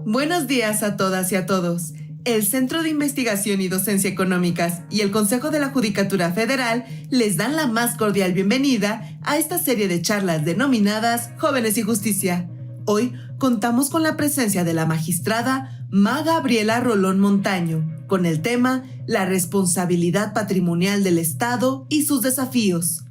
Buenos días a todas y a todos. El Centro de Investigación y Docencia Económicas y el Consejo de la Judicatura Federal les dan la más cordial bienvenida a esta serie de charlas denominadas Jóvenes y Justicia. Hoy contamos con la presencia de la magistrada Ma Gabriela Rolón Montaño, con el tema La responsabilidad patrimonial del Estado y sus desafíos.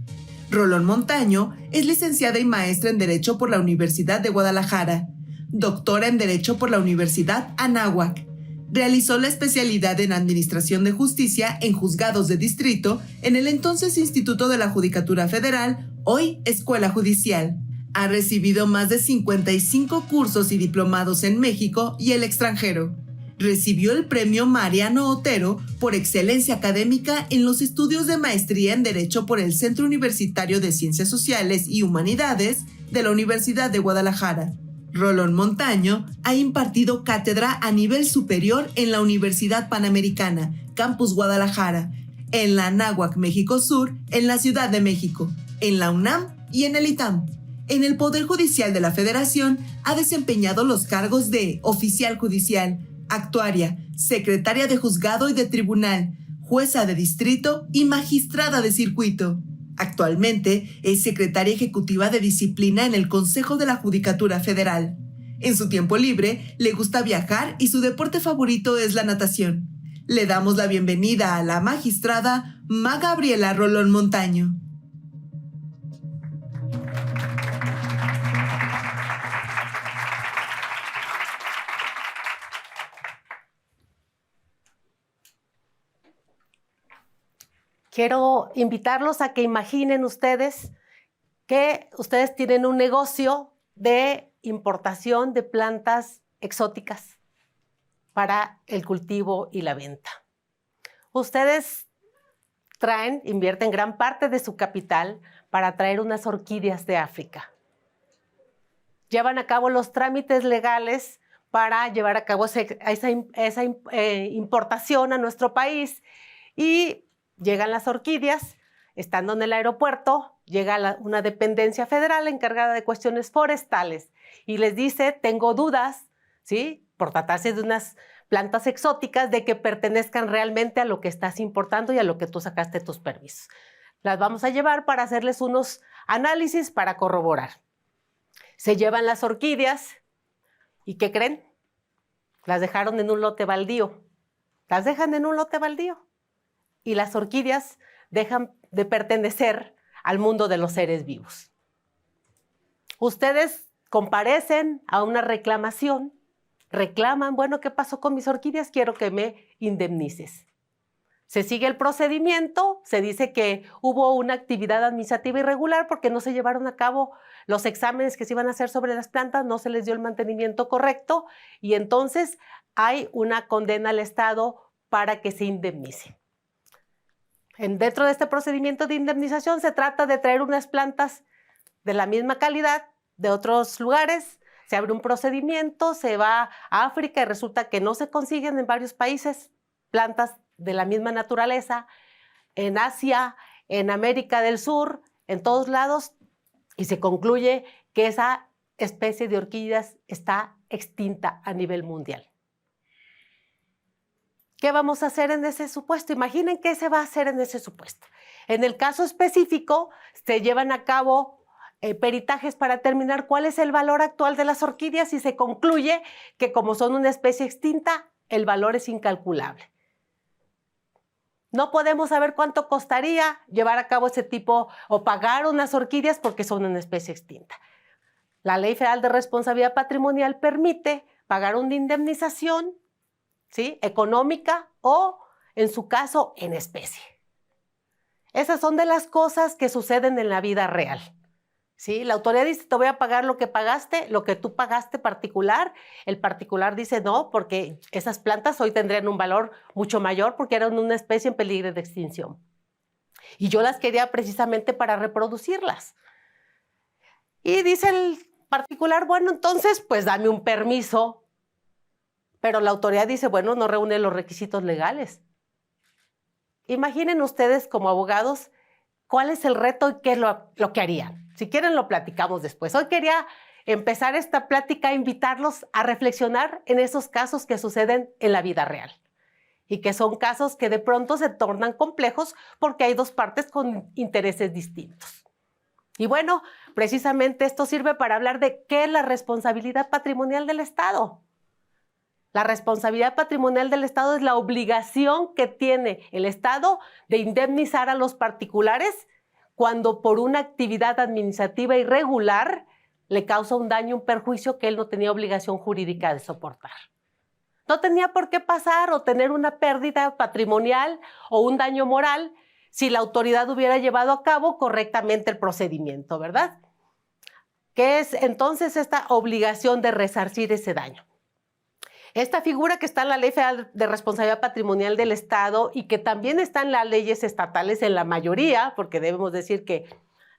Rolón Montaño es licenciada y maestra en Derecho por la Universidad de Guadalajara, doctora en Derecho por la Universidad Anáhuac. Realizó la especialidad en Administración de Justicia en Juzgados de Distrito en el entonces Instituto de la Judicatura Federal, hoy Escuela Judicial. Ha recibido más de 55 cursos y diplomados en México y el extranjero. Recibió el premio Mariano Otero por excelencia académica en los estudios de maestría en Derecho por el Centro Universitario de Ciencias Sociales y Humanidades de la Universidad de Guadalajara. Rolón Montaño ha impartido cátedra a nivel superior en la Universidad Panamericana, Campus Guadalajara, en la Anáhuac México Sur, en la Ciudad de México, en la UNAM y en el ITAM. En el Poder Judicial de la Federación ha desempeñado los cargos de oficial judicial, actuaria, secretaria de juzgado y de tribunal, jueza de distrito y magistrada de circuito. Actualmente es secretaria ejecutiva de disciplina en el Consejo de la Judicatura Federal. En su tiempo libre le gusta viajar y su deporte favorito es la natación. Le damos la bienvenida a la magistrada Ma Gabriela Rolón Montaño. Quiero invitarlos a que imaginen ustedes que ustedes tienen un negocio de importación de plantas exóticas para el cultivo y la venta. Ustedes invierten gran parte de su capital para traer unas orquídeas de África. Llevan a cabo los trámites legales para llevar a cabo esa importación a nuestro país y llegan las orquídeas, estando en el aeropuerto, llega una dependencia federal encargada de cuestiones forestales y les dice, tengo dudas, ¿sí?, por tratarse de unas plantas exóticas, de que pertenezcan realmente a lo que estás importando y a lo que tú sacaste tus permisos. Las vamos a llevar para hacerles unos análisis para corroborar. Se llevan las orquídeas y ¿qué creen? Las dejaron en un lote baldío. Las dejan en un lote baldío. Y las orquídeas dejan de pertenecer al mundo de los seres vivos. Ustedes comparecen a una reclamación, reclaman, bueno, ¿qué pasó con mis orquídeas? Quiero que me indemnices. Se sigue el procedimiento, se dice que hubo una actividad administrativa irregular porque no se llevaron a cabo los exámenes que se iban a hacer sobre las plantas, no se les dio el mantenimiento correcto y entonces hay una condena al Estado para que se indemnice. Dentro de este procedimiento de indemnización se trata de traer unas plantas de la misma calidad de otros lugares, se abre un procedimiento, se va a África y resulta que no se consiguen en varios países plantas de la misma naturaleza, en Asia, en América del Sur, en todos lados, y se concluye que esa especie de orquídeas está extinta a nivel mundial. ¿Qué vamos a hacer en ese supuesto? Imaginen qué se va a hacer en ese supuesto. En el caso específico, se llevan a cabo peritajes para determinar cuál es el valor actual de las orquídeas y se concluye que como son una especie extinta, el valor es incalculable. No podemos saber cuánto costaría llevar a cabo ese tipo o pagar unas orquídeas porque son una especie extinta. La Ley Federal de Responsabilidad Patrimonial permite pagar una indemnización, ¿sí?, económica o, en su caso, en especie. Esas son de las cosas que suceden en la vida real. ¿Sí? La autoridad dice, te voy a pagar lo que pagaste, lo que tú pagaste particular. El particular dice, no, porque esas plantas hoy tendrían un valor mucho mayor porque eran una especie en peligro de extinción. Y yo las quería precisamente para reproducirlas. Y dice el particular, bueno, entonces, pues dame un permiso. Pero la autoridad dice, bueno, no reúne los requisitos legales. Imaginen ustedes como abogados cuál es el reto y qué es lo que harían. Si quieren lo platicamos después. Hoy quería empezar esta plática a invitarlos a reflexionar en esos casos que suceden en la vida real y que son casos que de pronto se tornan complejos porque hay dos partes con intereses distintos. Y bueno, precisamente esto sirve para hablar de qué es la responsabilidad patrimonial del Estado. La responsabilidad patrimonial del Estado es la obligación que tiene el Estado de indemnizar a los particulares cuando por una actividad administrativa irregular le causa un daño, un perjuicio que él no tenía obligación jurídica de soportar. No tenía por qué pasar o tener una pérdida patrimonial o un daño moral si la autoridad hubiera llevado a cabo correctamente el procedimiento, ¿verdad? ¿Qué es entonces esta obligación de resarcir ese daño? Esta figura que está en la Ley Federal de Responsabilidad Patrimonial del Estado y que también está en las leyes estatales en la mayoría, porque debemos decir que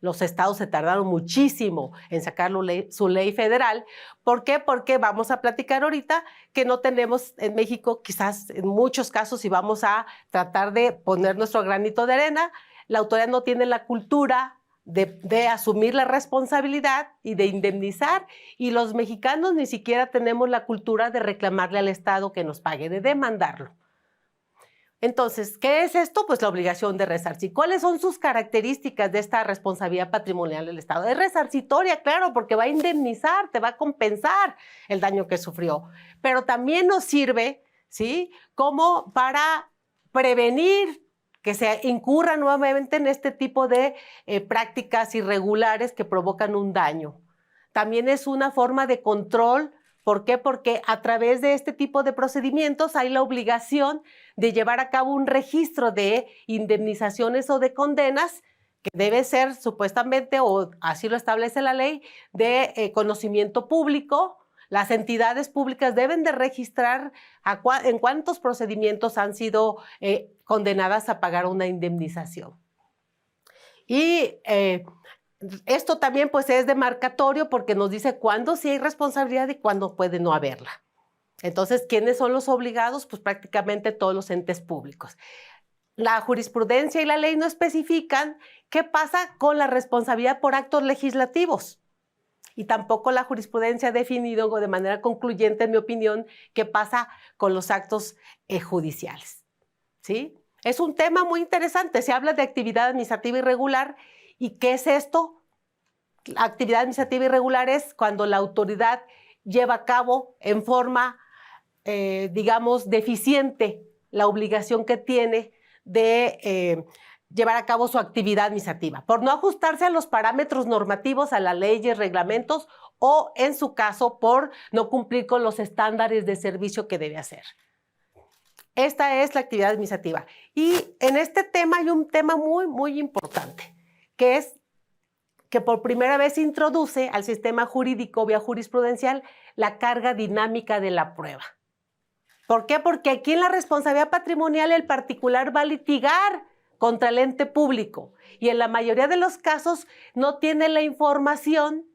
los estados se tardaron muchísimo en sacar su ley federal. ¿Por qué? Porque vamos a platicar ahorita que no tenemos en México, quizás en muchos casos, y vamos a tratar de poner nuestro granito de arena, la autoridad no tiene la cultura de asumir la responsabilidad y de indemnizar, y los mexicanos ni siquiera tenemos la cultura de reclamarle al Estado que nos pague, de demandarlo. Entonces, ¿qué es esto? Pues la obligación de resarcir. ¿Cuáles son sus características de esta responsabilidad patrimonial del Estado? Es resarcitoria, claro, porque va a indemnizar, te va a compensar el daño que sufrió, pero también nos sirve, ¿sí?, como para prevenir que se incurra nuevamente en este tipo de prácticas irregulares que provocan un daño. También es una forma de control. ¿Por qué? Porque a través de este tipo de procedimientos hay la obligación de llevar a cabo un registro de indemnizaciones o de condenas que debe ser supuestamente, o así lo establece la ley, de conocimiento público. Las entidades públicas deben de registrar en cuántos procedimientos han sido condenadas a pagar una indemnización. Y esto también pues es demarcatorio porque nos dice cuándo sí hay responsabilidad y cuándo puede no haberla. Entonces, ¿quiénes son los obligados? Pues prácticamente todos los entes públicos. La jurisprudencia y la ley no especifican qué pasa con la responsabilidad por actos legislativos. Y tampoco la jurisprudencia ha definido de manera concluyente, en mi opinión, qué pasa con los actos judiciales. ¿Sí? Es un tema muy interesante. Se habla de actividad administrativa irregular. ¿Y qué es esto? La actividad administrativa irregular es cuando la autoridad lleva a cabo en forma, digamos, deficiente la obligación que tiene de llevar a cabo su actividad administrativa, por no ajustarse a los parámetros normativos, a las leyes, reglamentos, o en su caso, por no cumplir con los estándares de servicio que debe hacer. Esta es la actividad administrativa. Y en este tema hay un tema muy, muy importante, que es que por primera vez introduce al sistema jurídico vía jurisprudencial la carga dinámica de la prueba. ¿Por qué? Porque aquí en la responsabilidad patrimonial el particular va a litigar contra el ente público y en la mayoría de los casos no tiene la información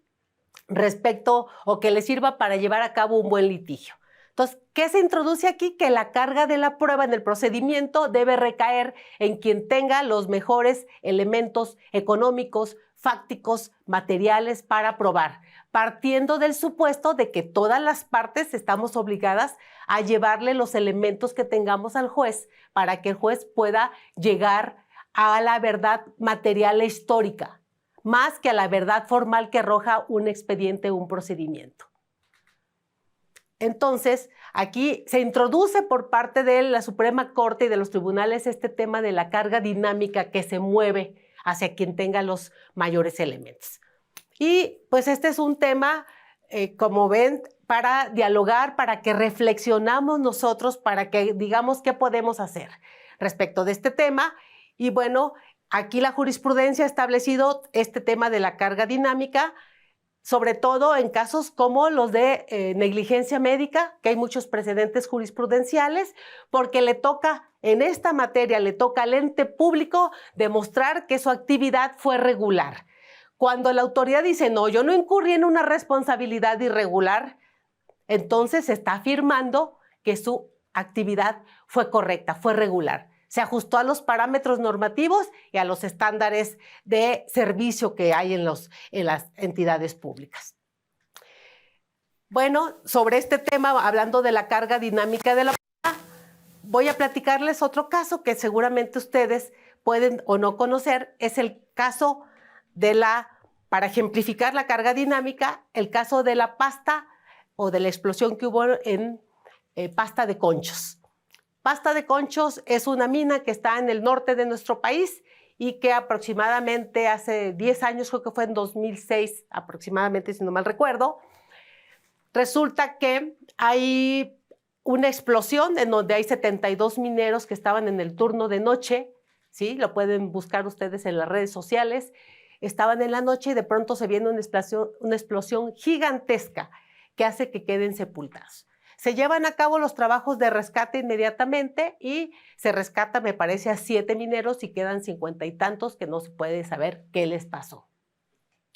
respecto o que le sirva para llevar a cabo un buen litigio. Entonces, ¿qué se introduce aquí? Que la carga de la prueba en el procedimiento debe recaer en quien tenga los mejores elementos económicos, fácticos, materiales para probar, partiendo del supuesto de que todas las partes estamos obligadas a llevarle los elementos que tengamos al juez para que el juez pueda llegar a la verdad material e histórica, más que a la verdad formal que arroja un expediente o un procedimiento. Entonces, aquí se introduce por parte de la Suprema Corte y de los tribunales este tema de la carga dinámica que se mueve hacia quien tenga los mayores elementos. Y pues este es un tema, como ven, para dialogar, para que reflexionamos nosotros, para que digamos qué podemos hacer respecto de este tema. Y bueno, aquí la jurisprudencia ha establecido este tema de la carga dinámica, sobre todo en casos como los de negligencia médica, que hay muchos precedentes jurisprudenciales, porque le toca, en esta materia, le toca al ente público demostrar que su actividad fue regular. Cuando la autoridad dice, no, yo no incurrí en una responsabilidad irregular, entonces se está afirmando que su actividad fue correcta, fue regular. Se ajustó a los parámetros normativos y a los estándares de servicio que hay en las entidades públicas. Bueno, sobre este tema, hablando de la carga dinámica de la prueba, voy a platicarles otro caso que seguramente ustedes pueden o no conocer. Es el caso para ejemplificar la carga dinámica, el caso de la pasta o de la explosión que hubo en Pasta de Conchos. Pasta de Conchos es una mina que está en el norte de nuestro país y que aproximadamente hace 10 años, creo que fue en 2006 aproximadamente, si no mal recuerdo, resulta que hay una explosión en donde hay 72 mineros que estaban en el turno de noche, ¿sí? Lo pueden buscar ustedes en las redes sociales. Estaban en la noche y de pronto se viene una explosión gigantesca que hace que queden sepultados. Se llevan a cabo los trabajos de rescate inmediatamente y se rescata, me parece, a 7 mineros y quedan 50 y tantos que no se puede saber qué les pasó.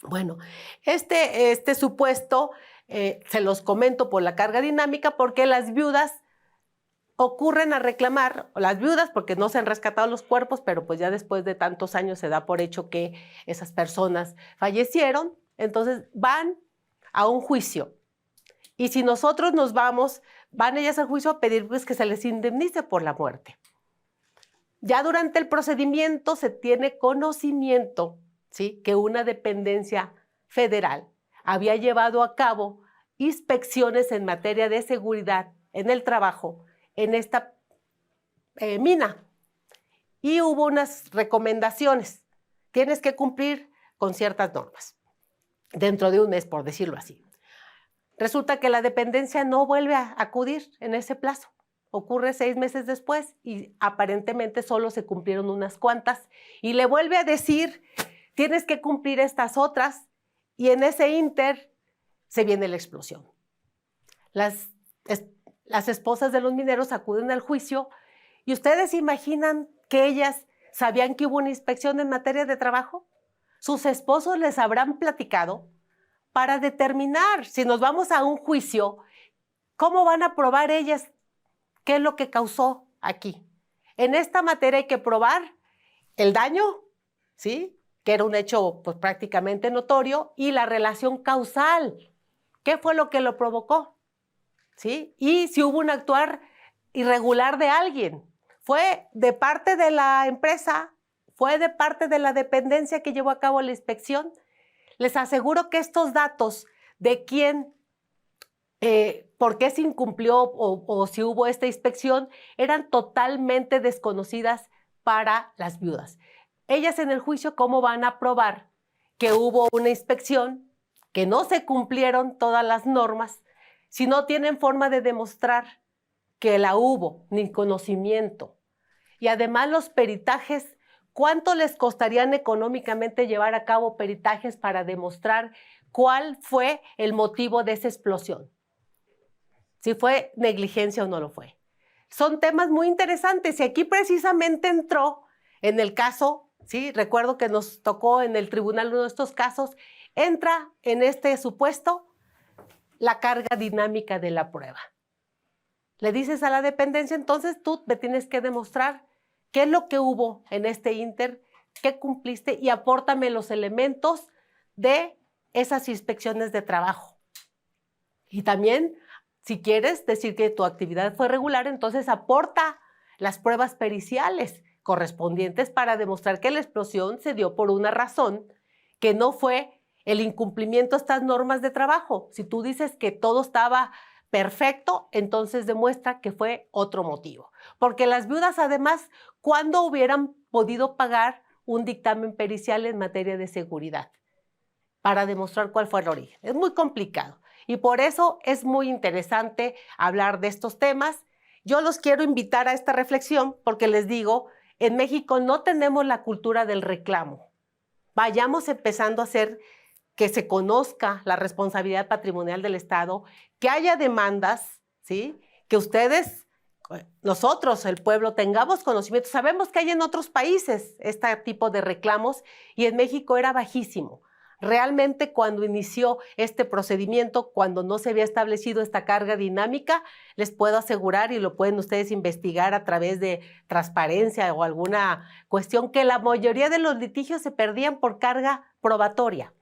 Bueno, este supuesto se los comento por la carga dinámica porque las viudas ocurren a reclamar, las viudas porque no se han rescatado los cuerpos, pero pues ya después de tantos años se da por hecho que esas personas fallecieron, entonces van a un juicio. Y si nosotros nos vamos, van ellas al juicio a pedir pues, que se les indemnice por la muerte. Ya durante el procedimiento se tiene conocimiento, ¿sí?, que una dependencia federal había llevado a cabo inspecciones en materia de seguridad en el trabajo en esta mina. Y hubo unas recomendaciones. Tienes que cumplir con ciertas normas dentro de un mes, por decirlo así. Resulta que la dependencia no vuelve a acudir en ese plazo. Ocurre 6 meses después y aparentemente solo se cumplieron unas cuantas. Y le vuelve a decir, tienes que cumplir estas otras. Y en ese ínter se viene la explosión. Las esposas de los mineros acuden al juicio y ustedes imaginan que ellas sabían que hubo una inspección en materia de trabajo. Sus esposos les habrán platicado para determinar si nos vamos a un juicio, cómo van a probar ellas qué es lo que causó aquí. En esta materia hay que probar el daño, ¿sí?, que era un hecho pues, prácticamente notorio, y la relación causal, qué fue lo que lo provocó, ¿sí? Y si hubo un actuar irregular de alguien, fue de parte de la empresa, fue de parte de la dependencia que llevó a cabo la inspección. Les aseguro que estos datos de quién, por qué se incumplió o si hubo esta inspección, eran totalmente desconocidas para las viudas. Ellas en el juicio, ¿cómo van a probar que hubo una inspección, que no se cumplieron todas las normas, si no tienen forma de demostrar que la hubo, ni conocimiento? Y además los peritajes, ¿cuánto les costarían económicamente llevar a cabo peritajes para demostrar cuál fue el motivo de esa explosión? Si fue negligencia o no lo fue. Son temas muy interesantes y aquí precisamente entró en el caso, ¿sí? Recuerdo que nos tocó en el tribunal uno de estos casos, entra en este supuesto la carga dinámica de la prueba. Le dices a la dependencia, entonces tú me tienes que demostrar qué es lo que hubo en este ínter, qué cumpliste y apórtame los elementos de esas inspecciones de trabajo. Y también, si quieres decir que tu actividad fue regular, entonces aporta las pruebas periciales correspondientes para demostrar que la explosión se dio por una razón que no fue el incumplimiento de estas normas de trabajo. Si tú dices que todo estaba perfecto, entonces demuestra que fue otro motivo. Porque las viudas, además, ¿cuándo hubieran podido pagar un dictamen pericial en materia de seguridad para demostrar cuál fue el origen? Es muy complicado y por eso es muy interesante hablar de estos temas. Yo los quiero invitar a esta reflexión porque les digo, en México no tenemos la cultura del reclamo. Vayamos empezando a hacer que se conozca la responsabilidad patrimonial del Estado, que haya demandas, ¿sí?, que ustedes, nosotros, el pueblo, tengamos conocimiento. Sabemos que hay en otros países este tipo de reclamos y en México era bajísimo. Realmente cuando inició este procedimiento, cuando no se había establecido esta carga dinámica, les puedo asegurar, y lo pueden ustedes investigar a través de transparencia o alguna cuestión, que la mayoría de los litigios se perdían por carga probatoria.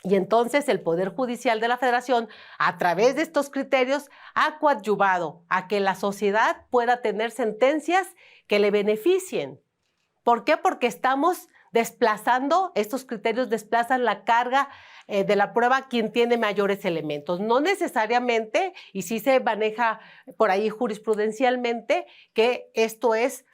Y entonces el Poder Judicial de la Federación, a través de estos criterios, ha coadyuvado a que la sociedad pueda tener sentencias que le beneficien. ¿Por qué? Porque estamos desplazando, estos criterios desplazan la carga de la prueba a quien tiene mayores elementos. No necesariamente, y sí se maneja por ahí jurisprudencialmente, que esto es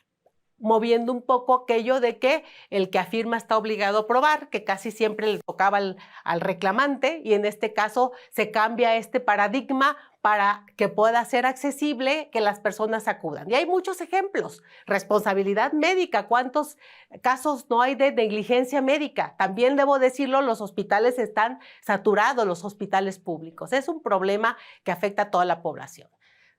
moviendo un poco aquello de que el que afirma está obligado a probar, que casi siempre le tocaba al reclamante, y en este caso se cambia este paradigma para que pueda ser accesible que las personas acudan. Y hay muchos ejemplos. Responsabilidad médica, ¿cuántos casos no hay de negligencia médica? También debo decirlo, los hospitales están saturados, los hospitales públicos. Es un problema que afecta a toda la población.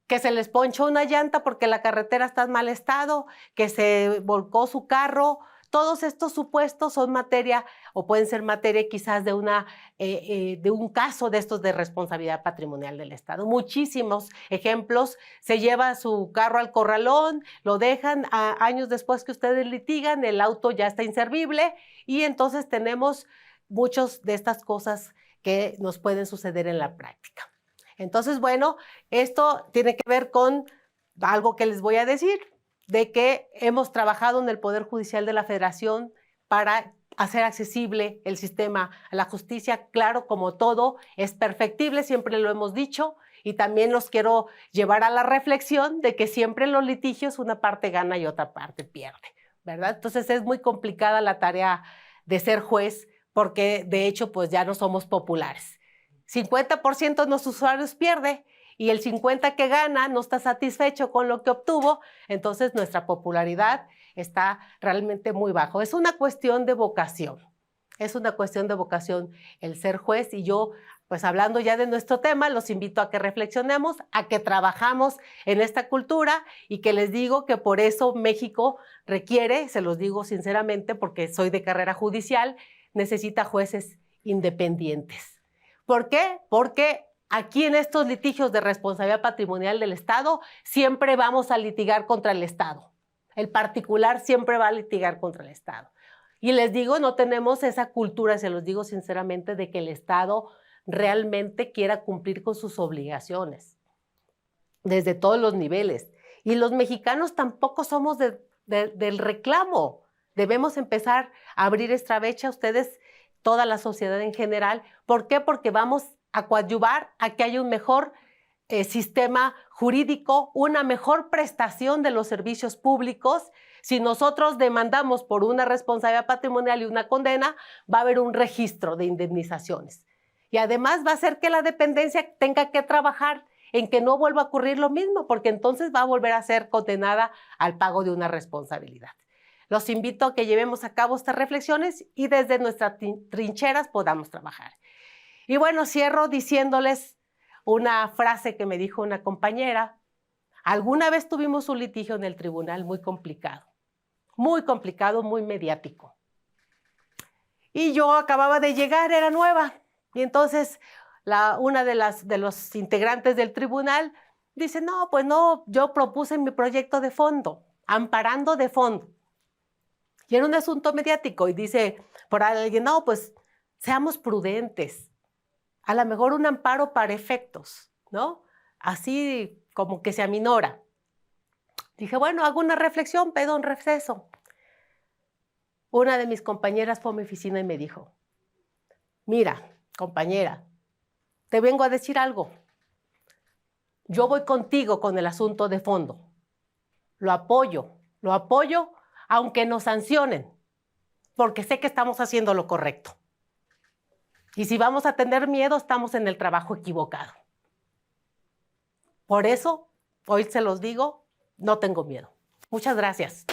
Que se les ponchó una llanta porque la carretera está en mal estado, que se volcó su carro. Todos estos supuestos son materia o pueden ser materia quizás de un caso de estos de responsabilidad patrimonial del Estado. Muchísimos ejemplos. Se lleva su carro al corralón, lo dejan, años después que ustedes litigan, el auto ya está inservible y entonces tenemos muchas de estas cosas que nos pueden suceder en la práctica. Entonces, bueno, esto tiene que ver con algo que les voy a decir, de que hemos trabajado en el Poder Judicial de la Federación para hacer accesible el sistema a la justicia. Claro, como todo, es perfectible, siempre lo hemos dicho, y también los quiero llevar a la reflexión de que siempre en los litigios una parte gana y otra parte pierde, ¿verdad? Entonces es muy complicada la tarea de ser juez porque, de hecho, pues ya no somos populares. 50% de los usuarios pierde y el 50% que gana no está satisfecho con lo que obtuvo, entonces nuestra popularidad está realmente muy bajo. Es una cuestión de vocación, es una cuestión de vocación el ser juez y yo, pues hablando ya de nuestro tema, los invito a que reflexionemos, a que trabajamos en esta cultura y que les digo que por eso México requiere, se los digo sinceramente porque soy de carrera judicial, necesita jueces independientes. ¿Por qué? Porque aquí en estos litigios de responsabilidad patrimonial del Estado siempre vamos a litigar contra el Estado. El particular siempre va a litigar contra el Estado. Y les digo, no tenemos esa cultura, se los digo sinceramente, de que el Estado realmente quiera cumplir con sus obligaciones desde todos los niveles. Y los mexicanos tampoco somos del reclamo. Debemos empezar a abrir esta brecha. Ustedes, toda la sociedad en general. ¿Por qué? Porque vamos a coadyuvar a que haya un mejor sistema jurídico, una mejor prestación de los servicios públicos. Si nosotros demandamos por una responsabilidad patrimonial y una condena, va a haber un registro de indemnizaciones. Y además va a hacer que la dependencia tenga que trabajar en que no vuelva a ocurrir lo mismo, porque entonces va a volver a ser condenada al pago de una responsabilidad. Los invito a que llevemos a cabo estas reflexiones y desde nuestras trincheras podamos trabajar. Y bueno, cierro diciéndoles una frase que me dijo una compañera. Alguna vez tuvimos un litigio en el tribunal muy complicado, muy mediático. Y yo acababa de llegar, era nueva. Y entonces una de los integrantes del tribunal dice, no, pues no, yo propuse mi proyecto de fondo, amparando de fondo. Y era un asunto mediático y dice por alguien, no, pues seamos prudentes. A lo mejor un amparo para efectos, ¿no? Así como que se aminora. Dije, bueno, hago una reflexión, pido un receso. Una de mis compañeras fue a mi oficina y me dijo, mira, compañera, te vengo a decir algo. Yo voy contigo con el asunto de fondo. Lo apoyo, aunque nos sancionen, porque sé que estamos haciendo lo correcto. Y si vamos a tener miedo, estamos en el trabajo equivocado. Por eso, hoy se los digo, no tengo miedo. Muchas gracias.